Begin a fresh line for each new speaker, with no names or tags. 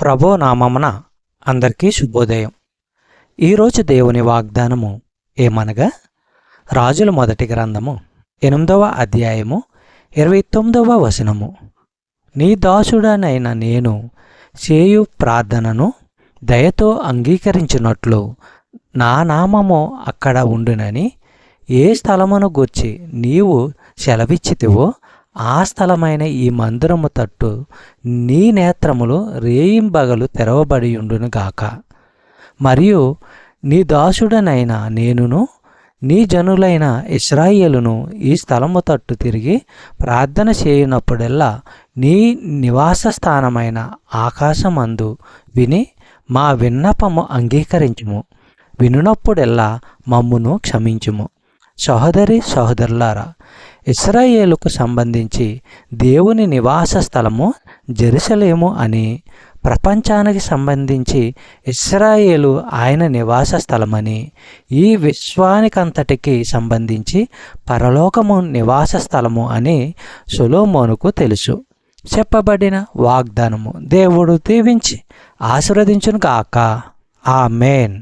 ప్రభు నామమున అందరికీ శుభోదయం. ఈరోజు దేవుని వాగ్దానము ఏమనగా, రాజుల మొదటి గ్రంథము 8వ అధ్యాయము 29వ వచనము. నీ దాసుడనైన నేను చేయు ప్రార్థనను దయతో అంగీకరించినట్లు నా నామము అక్కడ ఉండునని ఏ స్థలమును గూర్చి నీవు సెలవిచ్చితివో ఆ స్థలమైన ఈ మందిరము తట్టు నీ నేత్రములు రేయింబగలు తెరవబడియుండునుగాక. మరియు నీ దాసుడనైన నేనును నీ జనులైన ఇశ్రాయేలును ఈ స్థలము తట్టు తిరిగి ప్రార్థన చేయునప్పుడెల్లా నీ నివాస స్థానమైన ఆకాశమందు విని మా విన్నపము అంగీకరించుము. వినునప్పుడెల్లా మమ్మును క్షమించుము. సహోదరులారా, ఇశ్రాయేలుకు సంబంధించి దేవుని నివాస స్థలము జెరూసలేము అని, ప్రపంచానికి సంబంధించి ఇశ్రాయేలు ఆయన నివాస స్థలమని, ఈ విశ్వానికంతటికి సంబంధించి పరలోకము నివాస స్థలము అని సొలొమోనుకు తెలుసు. చెప్పబడిన వాగ్దానము దేవుడు దీవించి ఆశీర్వదించును గాక. ఆమేన్.